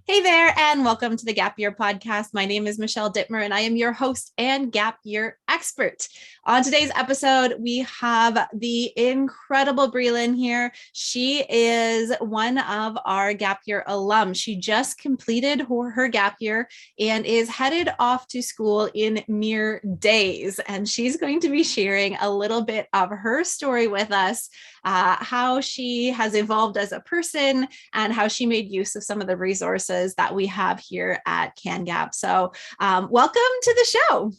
Hey there, and welcome to the Gap Year podcast. My name is Michelle Dittmer, and I am your host and Gap Year expert. On today's episode, we have the incredible Brelan here. She is one of our Gap Year alum. She just completed her Gap Year and is headed off to school in mere days. And she's going to be sharing a little bit of her story with us, how she has evolved as a person and how she made use of some of the resources that we have here at CanGap. So welcome to the show.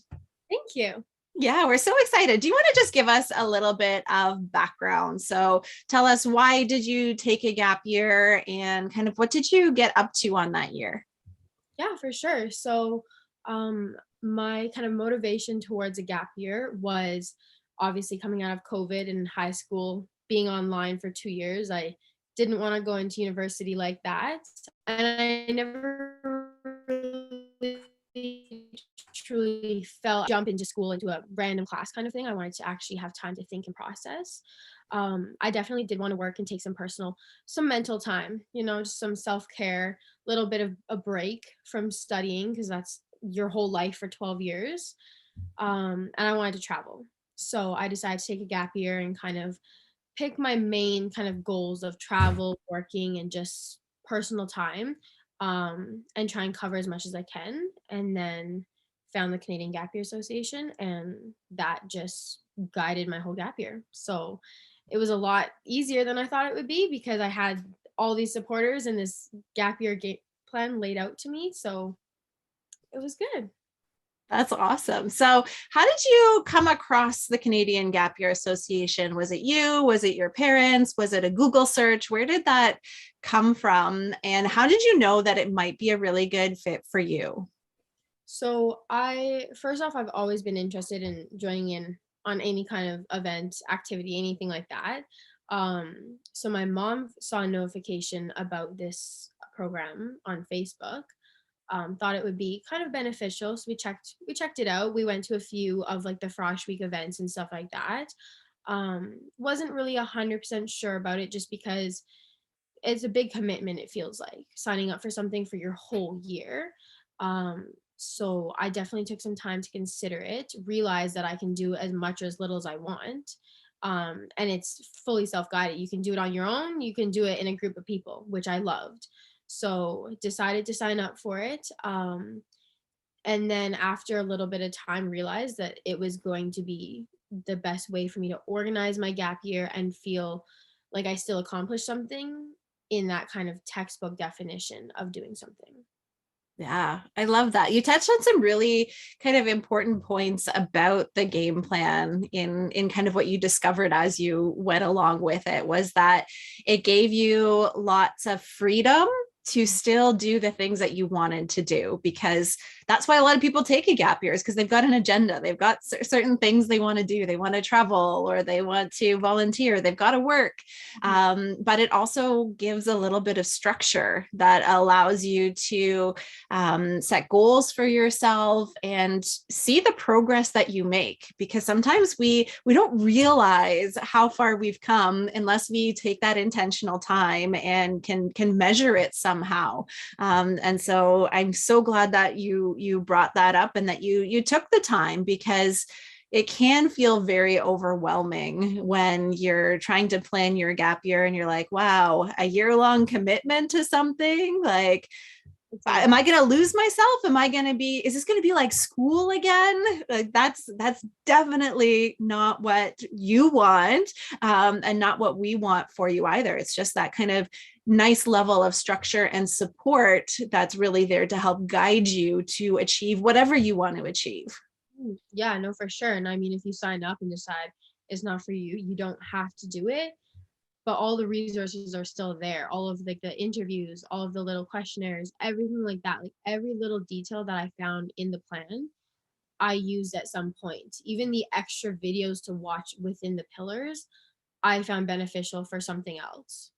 Thank you. Yeah, we're so excited. Do you want to just give us a little bit of background? So tell us, why did you take a gap year and kind of what did you get up to on that year? Yeah, for sure. So, my kind of motivation towards a gap year was obviously coming out of COVID and high school, being online for 2 years. I didn't want to go into university like that. And I never really truly felt jump into school into a random class kind of thing. I wanted to actually have time to think and process. I definitely did want to work and take some mental time, just some self-care, little bit of a break from studying because that's your whole life for 12 years. And I wanted to travel. So I decided to take a gap year and kind of pick my main kind of goals of travel, working, and just personal time, and try and cover as much as I can. And then found the Canadian Gap Year Association, and that just guided my whole gap year. So it was a lot easier than I thought it would be because I had all these supporters and this gap year game plan laid out to me. So it was good. That's awesome. So, how did you come across the Canadian Gap Year Association? Was it you? Was it your parents? Was it a Google search? Where did that come from? And how did you know that it might be a really good fit for you? So first off, I've always been interested in joining in on any kind of event, activity, anything like that. So my mom saw a notification about this program on Facebook. Thought it would be kind of beneficial, so we checked it out. We went to a few of like the Frosh Week events and stuff like that. Wasn't really 100% sure about it just because it's a big commitment. It feels like signing up for something for your whole year. So I definitely took some time to consider it, realize that I can do as much or as little as I want. And it's fully self-guided. You can do it on your own, you can do it in a group of people, which I loved. So decided to sign up for it. And then after a little bit of time realized that it was going to be the best way for me to organize my gap year and feel like I still accomplished something in that kind of textbook definition of doing something. Yeah, I love that. You touched on some really kind of important points about the game plan in kind of what you discovered as you went along with it, was that it gave you lots of freedom to still do the things that you wanted to do, because that's why a lot of people take a gap year, is because they've got an agenda. They've got certain things they want to do. They want to travel, or they want to volunteer. They've got to work. But it also gives a little bit of structure that allows you to set goals for yourself and see the progress that you make, because sometimes we don't realize how far we've come unless we take that intentional time and can measure it somehow. And so I'm so glad that you brought that up and that you took the time, because it can feel very overwhelming when you're trying to plan your gap year and you're like, wow, a year-long commitment to something, like, am I going to lose myself? Is this going to be like school again? Like, that's definitely not what you want, and not what we want for you either. It's just that kind of nice level of structure and support that's really there to help guide you to achieve whatever you want to achieve. Yeah, no, for sure. And I mean, if you sign up and decide it's not for you, you don't have to do it. But all the resources are still there. All of like the interviews, all of the little questionnaires, everything like that. Like every little detail that I found in the plan, I used at some point. Even the extra videos to watch within the pillars, I found beneficial for something else.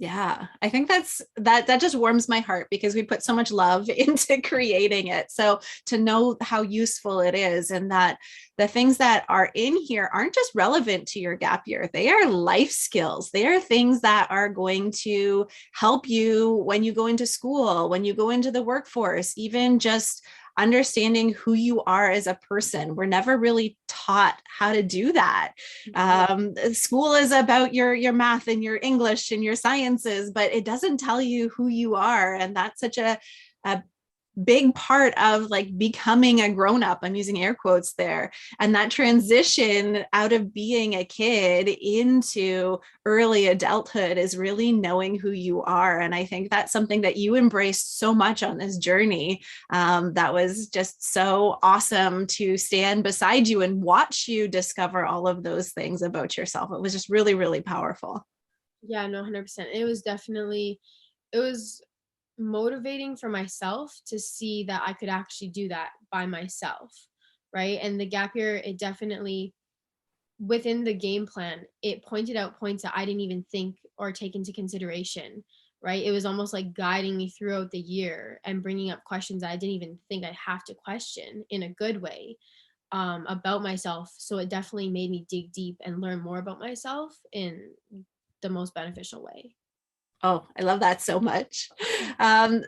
Yeah, I think that just warms my heart because we put so much love into creating it. So to know how useful it is, and that the things that are in here aren't just relevant to your gap year. They are life skills. They are things that are going to help you when you go into school, when you go into the workforce, even just understanding who you are as a person. We're never really taught how to do that. School is about your math and your English and your sciences, but it doesn't tell you who you are, and that's such a big part of like becoming a grown up. I'm using air quotes there. And that transition out of being a kid into early adulthood is really knowing who you are. And I think that's something that you embraced so much on this journey. That was just so awesome to stand beside you and watch you discover all of those things about yourself. It was just really, really powerful. Yeah, no, 100%. It was motivating for myself to see that I could actually do that by myself, right? And the gap year, it definitely, within the game plan, it pointed out points that I didn't even think or take into consideration, right? It was almost like guiding me throughout the year and bringing up questions that I didn't even think I'd have to question in a good way, about myself. So it definitely made me dig deep and learn more about myself in the most beneficial way. Oh, I love that so much. And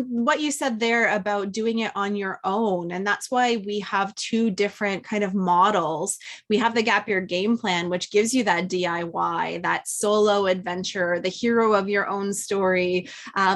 what you said there about doing it on your own, and that's why we have two different kind of models. We have the Gap Year Game Plan, which gives you that DIY, that solo adventure, the hero of your own story.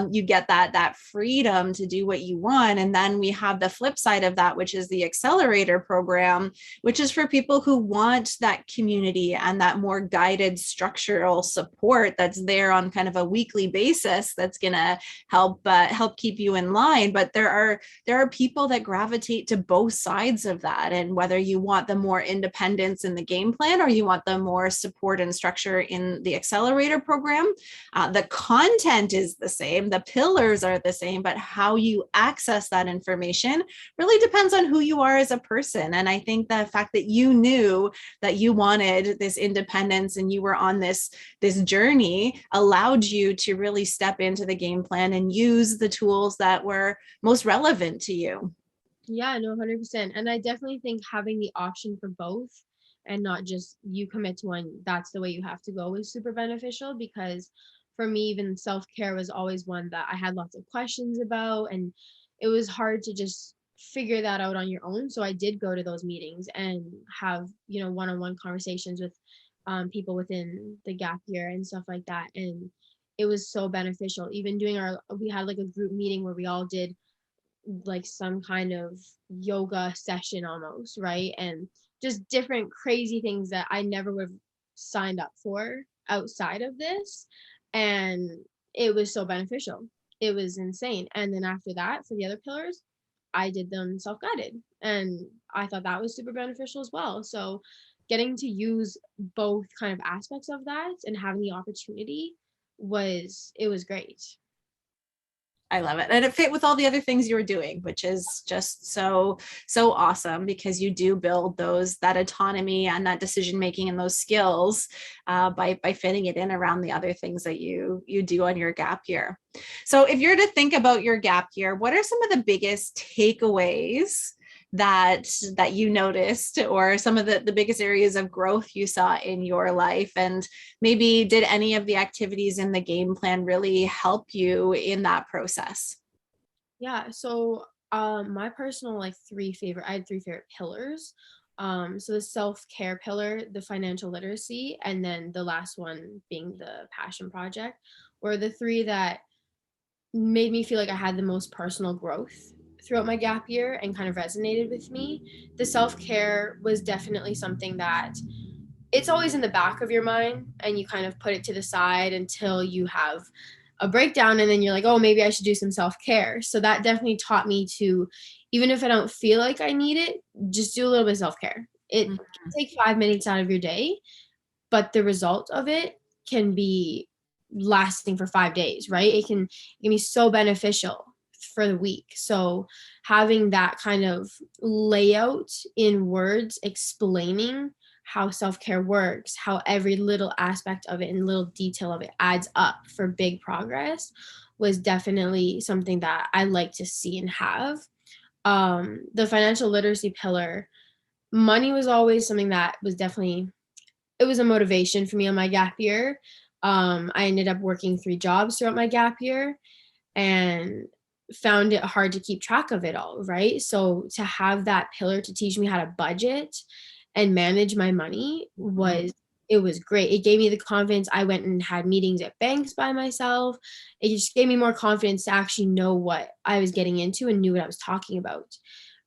You get that freedom to do what you want, and then we have the flip side of that, which is the Accelerator Program, which is for people who want that community and that more guided structural support that's there on kind of a weekly basis, that's going to help keep you in line. But there are people that gravitate to both sides of that, and whether you want the more independence in the game plan or you want the more support and structure in the Accelerator Program, the content is the same, the pillars are the same, but how you access that information really depends on who you are as a person. And I think the fact that you knew that you wanted this independence and you were on this journey allowed you to really step into the game plan and use the tools that were most relevant to you. Yeah, no, 100%. And I definitely think having the option for both and not just you commit to one, that's the way you have to go, is super beneficial, because for me, even self-care was always one that I had lots of questions about, and it was hard to just figure that out on your own. So I did go to those meetings and have, one-on-one conversations with people within the gap year and stuff like that. And it was so beneficial. Even we had like a group meeting where we all did like some kind of yoga session almost, right? And just different crazy things that I never would have signed up for outside of this. And it was so beneficial. It was insane. And then after that, for the other pillars, I did them self-guided. And I thought that was super beneficial as well. So getting to use both kind of aspects of that and having the opportunity was great. I love it. And it fit with all the other things you were doing, which is just so awesome, because you do build that autonomy and that decision making and those skills by fitting it in around the other things that you do on your gap year. So if you're to think about your gap year, what are some of the biggest takeaways that you noticed, or some of the biggest areas of growth you saw in your life? And maybe did any of the activities in the game plan really help you in that process? Yeah, so my personal I had three favorite pillars. So the self-care pillar, the financial literacy, and then the last one being the passion project, were the three that made me feel like I had the most personal growth throughout my gap year and kind of resonated with me. The self-care was definitely something that it's always in the back of your mind, and you kind of put it to the side until you have a breakdown, and then you're like, oh, maybe I should do some self-care. So that definitely taught me to, even if I don't feel like I need it, just do a little bit of self-care. It can Mhm. take 5 minutes out of your day, but the result of it can be lasting for 5 days, right? It can be so beneficial for the week. So having that kind of layout in words explaining how self-care works, how every little aspect of it and little detail of it adds up for big progress, was definitely something that I like to see and have. The financial literacy pillar, money was always something that was definitely, it was a motivation for me on my gap year. I ended up working 3 jobs throughout my gap year and found it hard to keep track of it all, right? So to have that pillar to teach me how to budget and manage my money was, it was great. It gave me the confidence. I went and had meetings at banks by myself. It just gave me more confidence to actually know what I was getting into and knew what I was talking about,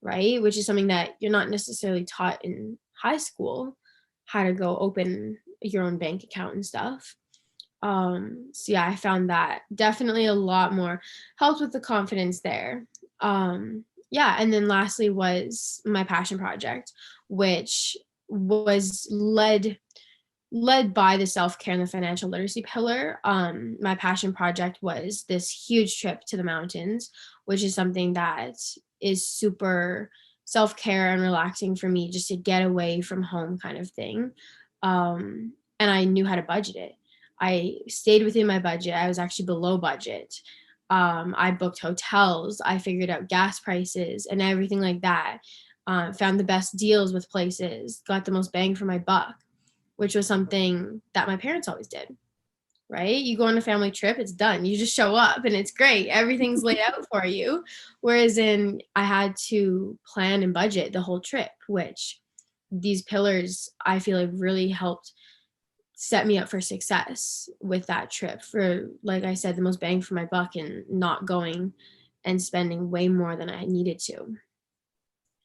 right? Which is something that you're not necessarily taught in high school, how to go open your own bank account and stuff. So yeah, I found that definitely a lot more helped with the confidence there. Yeah, and then lastly was my passion project, which was led by the self-care and the financial literacy pillar. My passion project was this huge trip to the mountains, which is something that is super self-care and relaxing for me, just to get away from home kind of thing. And I knew how to budget it. I stayed within my budget. I was actually below budget. I booked hotels. I figured out gas prices and everything like that. Found the best deals with places, got the most bang for my buck, which was something that my parents always did, right? You go on a family trip, it's done. You just show up and it's great. Everything's laid out for you. Whereas I had to plan and budget the whole trip, which these pillars I feel like really helped set me up for success with that trip, for, like I said, the most bang for my buck and not going and spending way more than I needed to.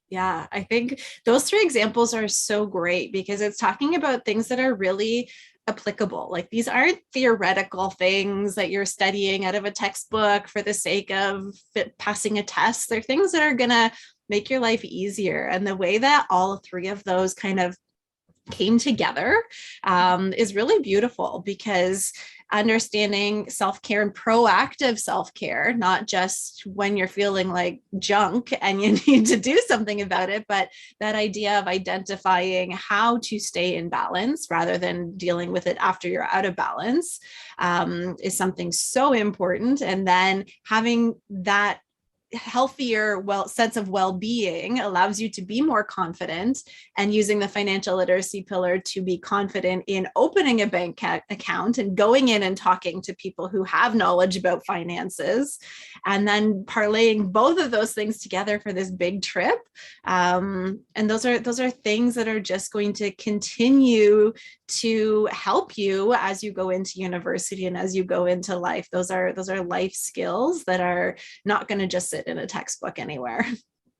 Yeah, I think those three examples are so great because it's talking about things that are really applicable. Like these aren't theoretical things that you're studying out of a textbook for the sake of passing a test. They're things that are going to make your life easier. And the way that all three of those kind of came together is really beautiful, because understanding self-care and proactive self-care, not just when you're feeling like junk and you need to do something about it, but that idea of identifying how to stay in balance rather than dealing with it after you're out of balance, is something so important. And then having that healthier sense of well-being allows you to be more confident, and using the financial literacy pillar to be confident in opening a bank account and going in and talking to people who have knowledge about finances, and then parlaying both of those things together for this big trip. And those are things that are just going to continue to help you as you go into university and as you go into life. Those are life skills that are not going to just sit in a textbook anywhere.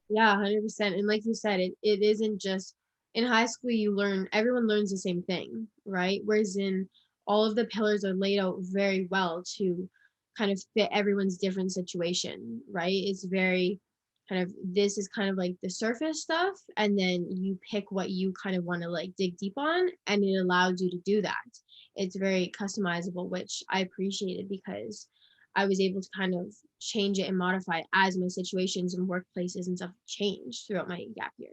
Yeah, 100%. And like you said, it isn't just in high school, everyone learns the same thing, right? Whereas in all of the pillars are laid out very well to kind of fit everyone's different situation, right? It's very kind of, this is kind of like the surface stuff. And then you pick what you kind of want to like dig deep on, and it allows you to do that. It's very customizable, which I appreciated because I was able to kind of change it and modify it as my situations and workplaces and stuff changed throughout my gap year.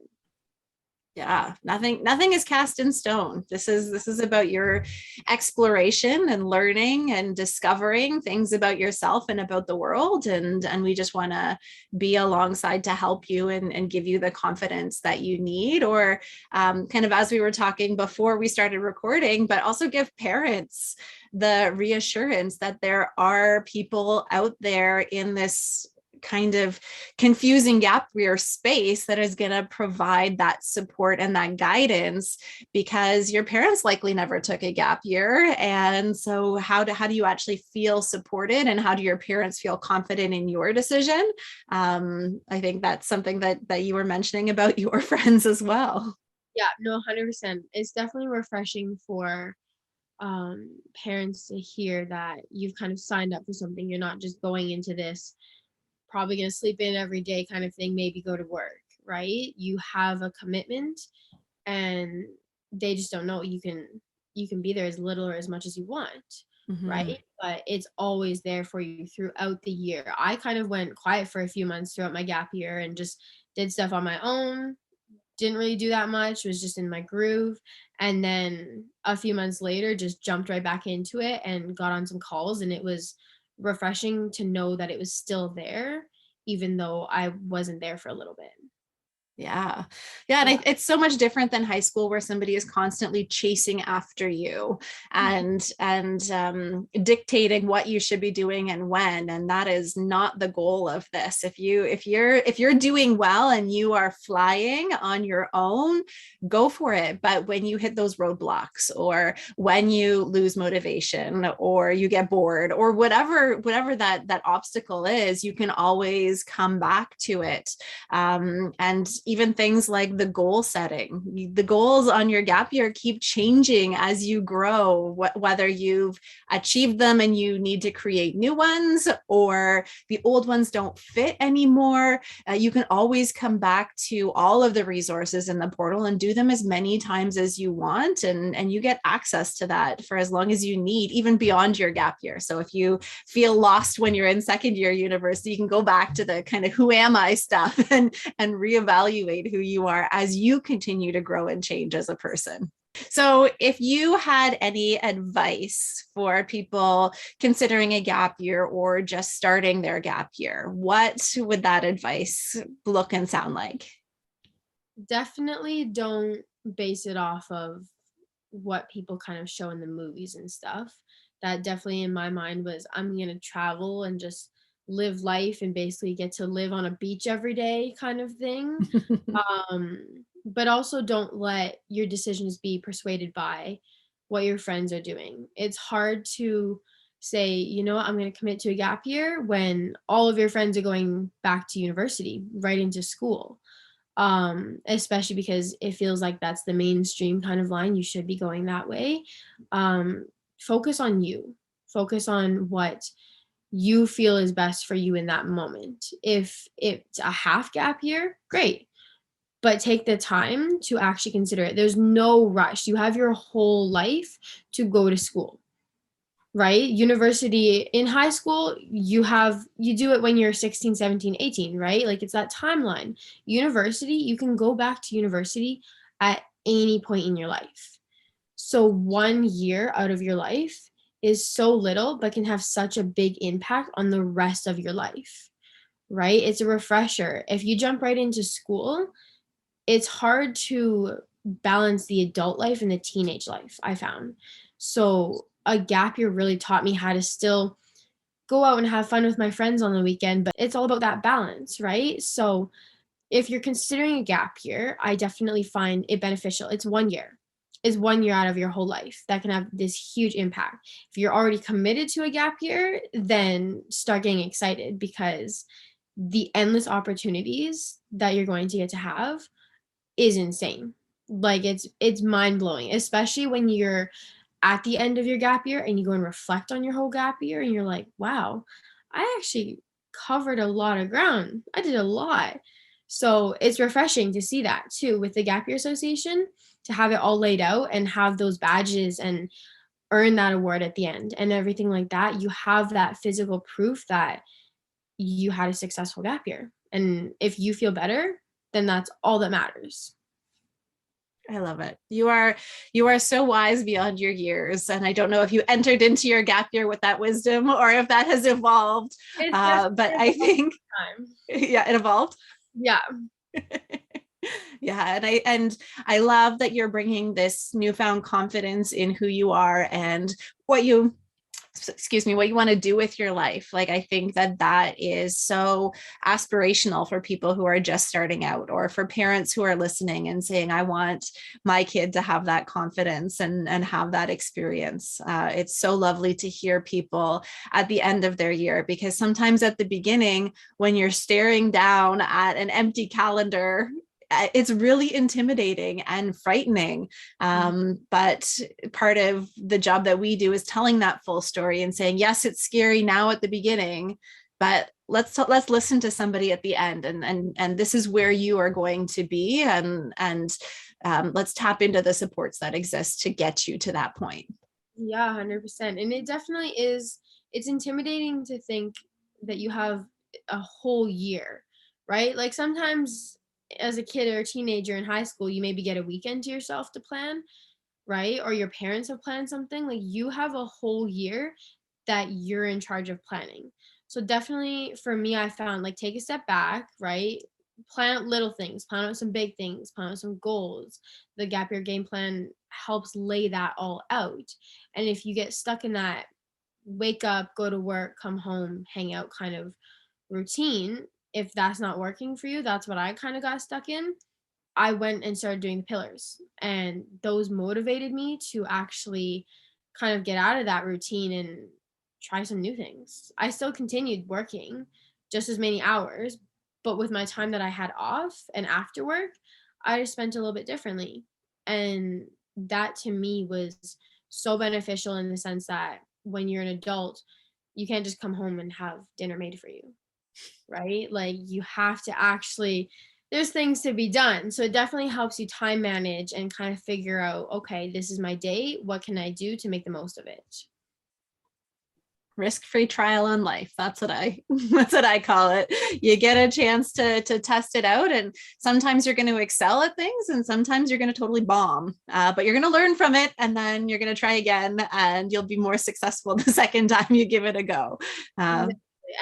Yeah, nothing is cast in stone. This is about your exploration and learning and discovering things about yourself and about the world, and we just want to be alongside to help you and give you the confidence that you need, or kind of as we were talking before we started recording, but also give parents the reassurance that there are people out there in this kind of confusing gap year space that is going to provide that support and that guidance, because your parents likely never took a gap year. And so how do you actually feel supported, and how do your parents feel confident in your decision? I think that's something that you were mentioning about your friends as well. Yeah, no, 100%. It's definitely refreshing for parents to hear that you've kind of signed up for something. You're not just going into this probably going to sleep in every day kind of thing, maybe go to work, right? You have a commitment, and they just don't know you can be there as little or as much as you want, Mm-hmm. right? But it's always there for you throughout the year. I kind of went quiet for a few months throughout my gap year and just did stuff on my own, didn't really do that much, was just in my groove. And then a few months later, just jumped right back into it and got on some calls. And it was refreshing to know that it was still there, even though I wasn't there for a little bit. Yeah. Yeah. And Yeah. it's so much different than high school where somebody is constantly chasing after you and dictating what you should be doing and when. And that is not the goal of this. If you're doing well and you are flying on your own, go for it. But when you hit those roadblocks, or when you lose motivation, or you get bored, or whatever that obstacle is, you can always come back to it. And even things like the goal setting, the goals on your gap year keep changing as you grow, whether you've achieved them and you need to create new ones, or the old ones don't fit anymore. You can always come back to all of the resources in the portal and do them as many times as you want. And you get access to that for as long as you need, even beyond your gap year. So if you feel lost when you're in second year university, you can go back to the kind of who am I stuff and reevaluate who you are as you continue to grow and change as a person. So, if you had any advice for people considering a gap year or just starting their gap year, what would that advice look and sound like? Definitely don't base it off of what people kind of show in the movies and stuff. That definitely in my mind was, I'm going to travel and just live life and basically get to live on a beach every day kind of thing. But also don't let your decisions be persuaded by what your friends are doing. It's hard to say, you know what, I'm going to commit to a gap year when all of your friends are going back to university, right into school. Especially because it feels like that's the mainstream kind of line. You should be going that way. Um, Focus on you. Focus on what you feel is best for you in that moment. If it's a half gap year, great, but take the time to actually consider it. There's no rush. You have your whole life to go to school, right? University in high school, you do it when you're 16, 17, 18, right? Like it's that timeline. University, you can go back to university at any point in your life. So 1 year out of your life is so little, but can have such a big impact on the rest of your life, right? It's a refresher. If you jump right into school, it's hard to balance the adult life and the teenage life, I found. So a gap year really taught me how to still go out and have fun with my friends on the weekend, but it's all about that balance, right? So if you're considering a gap year, I definitely find it beneficial. It's 1 year. It's 1 year out of your whole life that can have this huge impact. If you're already committed to a gap year, then start getting excited because the endless opportunities that you're going to get to have is insane. Like it's mind-blowing, especially when you're at the end of your gap year and you go and reflect on your whole gap year and you're like, wow, I actually covered a lot of ground. I did a lot. So it's refreshing to see that too with the Gap Year Association, to have it all laid out and have those badges and earn that award at the end and everything like that. You have that physical proof that you had a successful gap year. And if you feel better, then that's all that matters. I love it. You are so wise beyond your years, and I don't know if you entered into your gap year with that wisdom or if that has evolved. It's definitely But I think, time. yeah, it evolved. Yeah. Yeah, and I love that you're bringing this newfound confidence in who you are and what you what you want to do with your life. Like, I think that is so aspirational for people who are just starting out, or for parents who are listening and saying, I want my kid to have that confidence and have that experience. It's so lovely to hear people at the end of their year, because sometimes at the beginning, when you're staring down at an empty calendar, it's really intimidating and frightening. But part of the job that we do is telling that full story and saying, yes, it's scary now at the beginning, but let's listen to somebody at the end, and this is where you are going to be, and let's tap into the supports that exist to get you to that point. Yeah, 100%. And it definitely is, it's intimidating to think that you have a whole year, right? Like sometimes as a kid or a teenager in high school, you maybe get a weekend to yourself to plan, right? Or your parents have planned something. Like you have a whole year that you're in charge of planning. So definitely for me, I found like take a step back, right? Plan out little things, plan out some big things, plan out some goals. The Gap Year Game Plan helps lay that all out. And if you get stuck in that wake up, go to work, come home, hang out kind of routine, if that's not working for you, that's what I kind of got stuck in. I went and started doing the pillars, and those motivated me to actually kind of get out of that routine and try some new things. I still continued working just as many hours, but with my time that I had off and after work, I just spent a little bit differently. And that to me was so beneficial in the sense that when you're an adult, you can't just come home and have dinner made for you, right? Like you have to actually, there's things to be done. So it definitely helps you time manage and kind of figure out, okay, this is my day. What can I do to make the most of it? Risk-free trial on life. That's what I that's what I call it. You get a chance to test it out, and sometimes you're going to excel at things, and sometimes you're going to totally bomb. But you're going to learn from it, and then you're going to try again, and you'll be more successful the second time you give it a go. And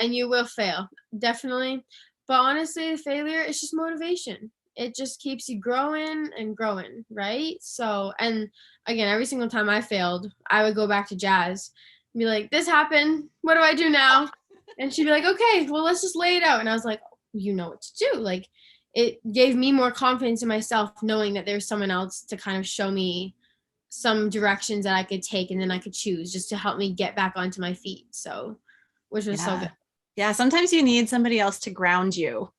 you will fail, definitely. But honestly, failure is just motivation. It just keeps you growing and growing, right? So, and again, every single time I failed, I would go back to Jazz and be like, this happened. What do I do now? And she'd be like, okay, well, let's just lay it out. And I was like, you know what to do. Like, it gave me more confidence in myself, knowing that there's someone else to kind of show me some directions that I could take, and then I could choose just to help me get back onto my feet. So, which was so good. Yeah, sometimes you need somebody else to ground you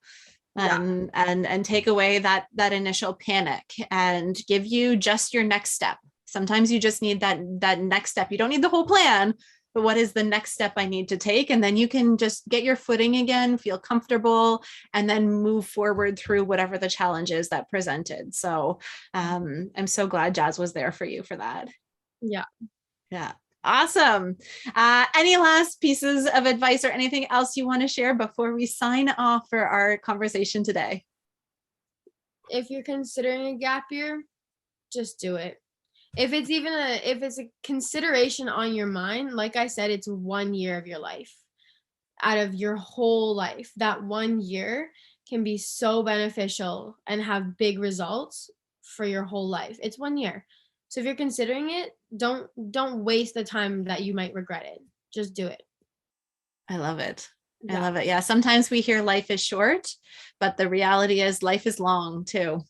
and take away that initial panic and give you just your next step. Sometimes you just need that next step. You don't need the whole plan, but what is the next step I need to take? And then you can just get your footing again, feel comfortable, and then move forward through whatever the challenge is that presented. So I'm so glad Jazz was there for you for that. Yeah. Yeah. Awesome. Any last pieces of advice or anything else you want to share before we sign off for our conversation today? If you're considering a gap year, just do it. If it's a consideration on your mind, like I said, it's 1 year of your life out of your whole life. That 1 year can be so beneficial and have big results for your whole life. It's 1 year. So if you're considering it, don't waste the time that you might regret it. Just do it. I love it. Yeah. I love it. Yeah. Sometimes we hear life is short, but the reality is life is long too.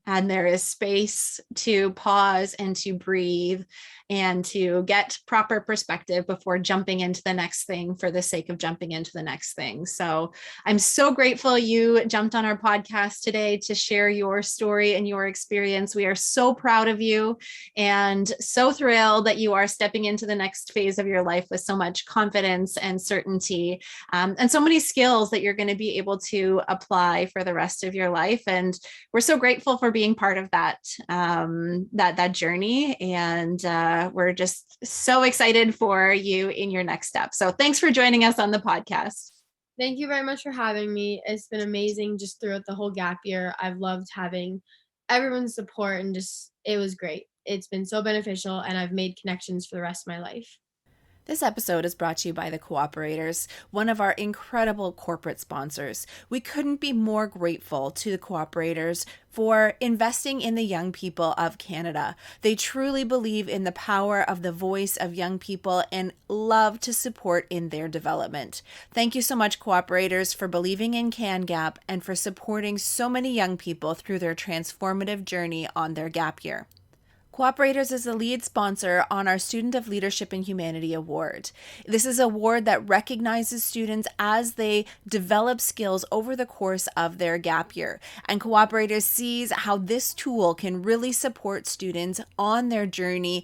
And there is space to pause and to breathe and to get proper perspective before jumping into the next thing for the sake of jumping into the next thing. So I'm so grateful you jumped on our podcast today to share your story and your experience. We are so proud of you and so thrilled that you are stepping into the next phase of your life with so much confidence and certainty, and so many skills that you're going to be able to apply for the rest of your life. And we're so grateful for being part of that journey, and we're just so excited for you in your next step. So thanks for joining us on the podcast. Thank you very much for having me. It's been amazing just throughout the whole gap year. I've loved having everyone's support, and just it was great. It's been so beneficial, and I've made connections for the rest of my life. This episode is brought to you by the Cooperators, one of our incredible corporate sponsors. We couldn't be more grateful to the Cooperators for investing in the young people of Canada. They truly believe in the power of the voice of young people and love to support in their development. Thank you so much, Cooperators, for believing in CanGap and for supporting so many young people through their transformative journey on their gap year. Cooperators is the lead sponsor on our Student of Leadership and Humanity Award. This is an award that recognizes students as they develop skills over the course of their gap year. And Cooperators sees how this tool can really support students on their journey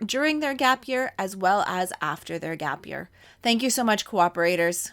during their gap year as well as after their gap year. Thank you so much, Cooperators.